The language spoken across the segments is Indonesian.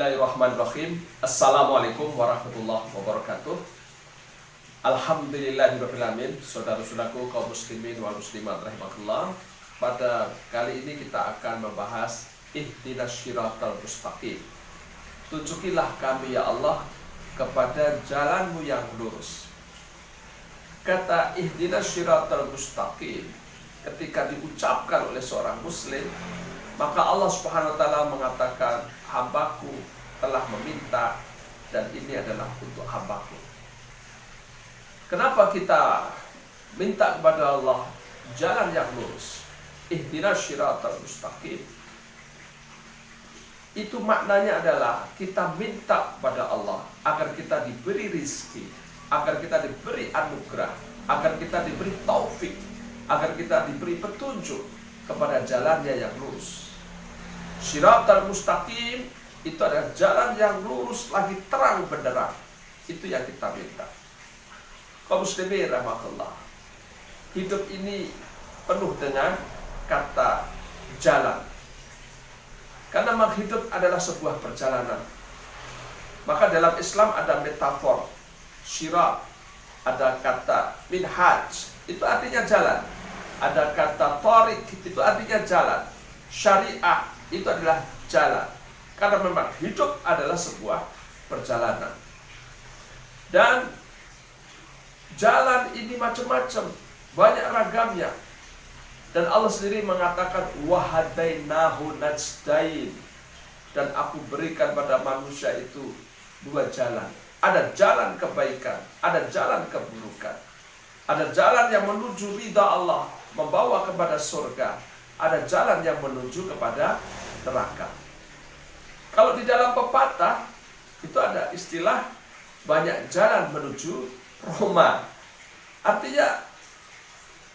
Bismillahirrahmanirrahim. Assalamualaikum warahmatullahi wabarakatuh. Alhamdulillahirrahmanirrahim. Saudara-saudaraku kaum muslimin wal muslimat rahimakumullah. Pada kali ini kita akan membahas ihdinas syiratal mustaqim. Tunjukilah kami ya Allah kepada jalanmu yang lurus. Kata ihdinas syiratal mustaqim ketika diucapkan oleh seorang muslim, maka Allah Subhanahu wa taala mengatakan, hambaku telah meminta dan ini adalah untuk hambaku. Kenapa kita minta kepada Allah jalan yang lurus? Ihdinas syiratal mustaqim. Itu maknanya adalah kita minta kepada Allah agar kita diberi rizki, agar kita diberi anugerah, agar kita diberi taufik, agar kita diberi petunjuk kepada jalannya yang lurus. Syiratal mustaqim itu adalah jalan yang lurus lagi terang benderang. Itu yang kita minta. Kaum muslimin rahmatullah. Hidup ini penuh dengan kata jalan. Karena memang hidup adalah sebuah perjalanan. Maka dalam Islam ada metafor syirat, ada kata minhaj, itu artinya jalan. Ada kata tariq, itu artinya jalan. Syariah itu adalah jalan. Karena memang hidup adalah sebuah perjalanan. Dan jalan ini macam-macam, banyak ragamnya. Dan Allah sendiri mengatakan wahadainahu najdain, dan aku berikan pada manusia itu dua jalan. Ada jalan kebaikan, ada jalan keburukan. Ada jalan yang menuju ridha Allah, membawa kepada surga. Ada jalan yang menuju kepada neraka. Kalau di dalam pepatah itu ada istilah banyak jalan menuju Roma. Artinya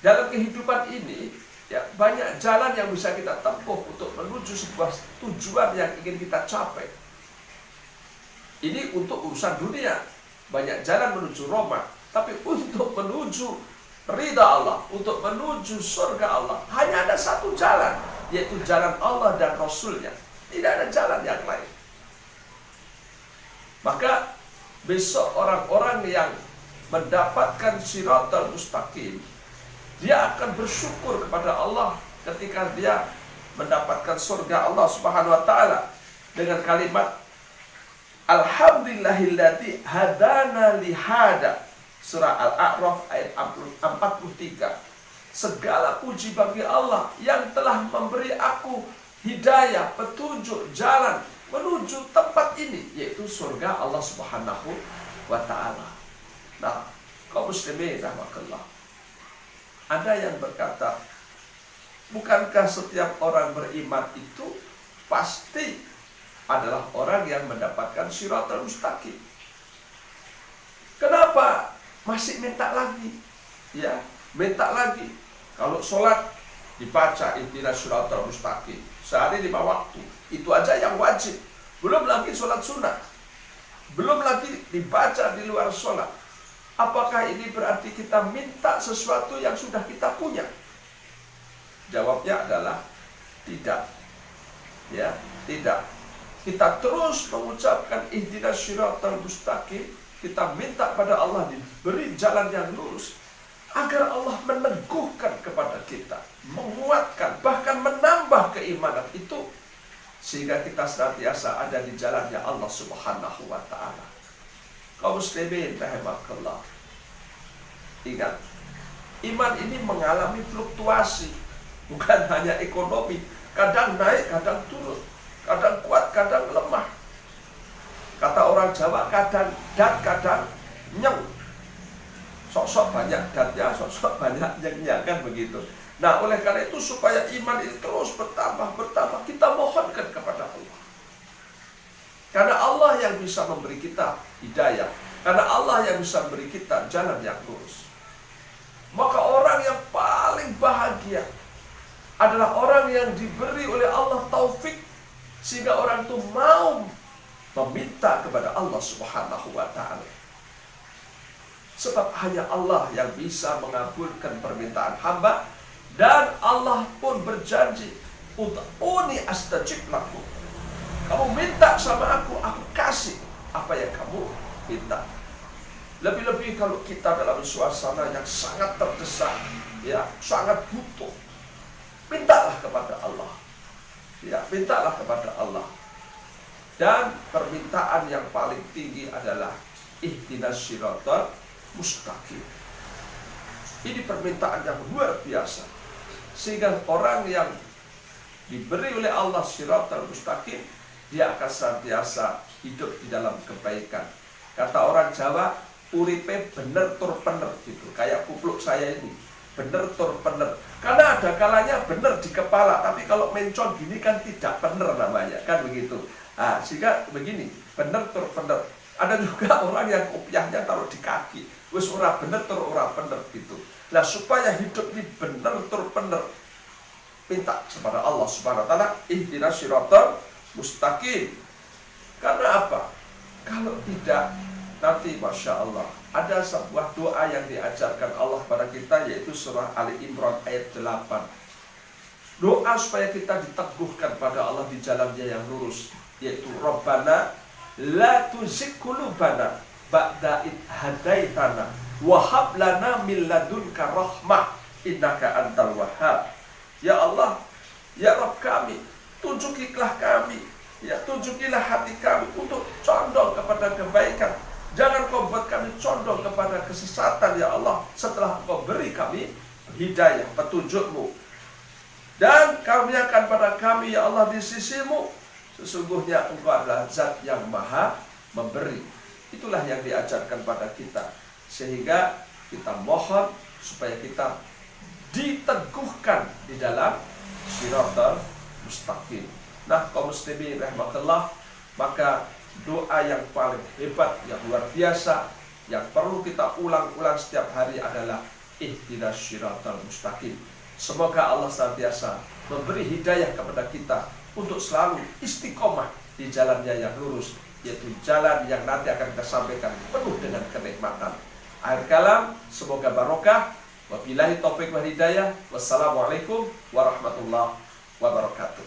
dalam kehidupan ini ya banyak jalan yang bisa kita tempuh untuk menuju sebuah tujuan yang ingin kita capai. Ini untuk urusan dunia, banyak jalan menuju Roma. Tapi untuk menuju ridha Allah, untuk menuju surga Allah, hanya ada satu jalan, yaitu jalan Allah dan Rasulnya. Tidak ada jalan yang lain. Maka besok orang-orang yang mendapatkan syiratal mustaqim, dia akan bersyukur kepada Allah ketika dia mendapatkan surga Allah Subhanahu wa taala dengan kalimat Alhamdulillahilladzi hadana lihada. Surah Al-A'raf ayat 43. Segala puji bagi Allah yang telah memberi aku hidayah, petunjuk, jalan menuju tempat ini, yaitu surga Allah Subhanahu wa ta'ala. Nah, kaum muslimin rahmatullah, ada yang berkata, bukankah setiap orang beriman itu pasti adalah orang yang mendapatkan syiratal mustaqim? Kenapa masih minta lagi? Ya, minta lagi. Kalau sholat dibaca ihdinas syiratal mustaqim sehari 5 waktu, itu aja yang wajib. Belum lagi sholat sunnah, belum lagi dibaca di luar sholat. Apakah ini berarti kita minta sesuatu yang sudah kita punya? Jawabnya adalah tidak. Ya, tidak. Kita terus mengucapkan ihdinas syiratal mustaqim, kita minta pada Allah diberi jalan yang lurus, agar Allah meneguhkan kepada kita, menguatkan, bahkan menambah keimanan itu, sehingga kita senantiasa ada di jalannya Allah Subhanahu wa ta'ala. Kaum muslimin rahimakumullah, ingat, iman ini mengalami fluktuasi, bukan hanya ekonomi, kadang naik, kadang turun, kadang kuat, kadang lemah. Kata orang Jawa, kadang dat, kadang nyeng. Sok-sok banyak datnya, sok-sok banyak nyengnya, kan begitu. Nah, oleh karena itu supaya iman ini terus bertambah, kita mohonkan kepada Allah. Karena Allah yang bisa memberi kita hidayah, karena Allah yang bisa memberi kita jalan yang lurus. Maka orang yang paling bahagia adalah orang yang diberi oleh Allah taufik, sehingga orang itu mau meminta kepada Allah Subhanahu wa ta'ala. Sebab hanya Allah yang bisa mengabulkan permintaan hamba, dan Allah pun berjanji, ud'uni astajib lakum. Kamu minta sama aku kasih apa yang kamu minta. Lebih-lebih kalau kita dalam suasana yang sangat terdesak, ya, sangat butuh, mintalah kepada Allah. Ya, mintalah kepada Allah. Dan permintaan yang paling tinggi adalah ihdinas siratal mustaqim. Ini permintaan yang luar biasa. Sehingga orang yang diberi oleh Allah siratal mustaqim, dia akan senantiasa hidup di dalam kebaikan. Kata orang Jawa, uripe bener tur pener gitu. Kayak kupluk saya ini, bener tur pener. Karena ada kalanya bener di kepala, tapi kalau mencong gini kan tidak bener namanya, kan begitu. Nah, sehingga begini, bener tur pener. Ada juga orang yang kopiahnya taruh di kaki, wis ora bener tur ora bener gitu. Nah, supaya hidup ini bener tur pener, minta kepada Allah Subhanahu wa taala, ihdinas siratal mustaqim. Karena apa? Kalau tidak, nanti Masya Allah, ada sebuah doa yang diajarkan Allah pada kita, yaitu surah Ali Imran ayat 8. Doa supaya kita diteguhkan pada Allah di jalannya yang lurus, yaitu Rabbana la tuzigh qulubana ba'da id hadaitana wa hab lana min ladunka rahmah innaka antal wahhab. Ya Allah, ya Rabb kami, tunjukilah kami, ya, tunjukilah hati kami untuk condong kepada kebaikan. Jangan kau buat kami condong kepada kesesatan, ya Allah, setelah kau beri kami hidayah, petunjukmu. Dan karuniakan pada kami, ya Allah, di sisimu. Sesungguhnya engkau adalah zat yang maha memberi. Itulah yang diajarkan pada kita. Sehingga kita mohon supaya kita diteguhkan di dalam siratal mustaqim. Nah, kaum muslimin rahmatullah, maka doa yang paling hebat, yang luar biasa, yang perlu kita ulang-ulang setiap hari adalah ihdinas siratal mustaqim. Semoga Allah senantiasa memberi hidayah kepada kita untuk selalu istiqomah di jalannya yang lurus, yaitu jalan yang nanti akan kita sampaikan penuh dengan kenikmatan. Akhir kalam, semoga barokah. Wabillahi taufiq wal hidayah. Wassalamualaikum warahmatullahi wabarakatuh.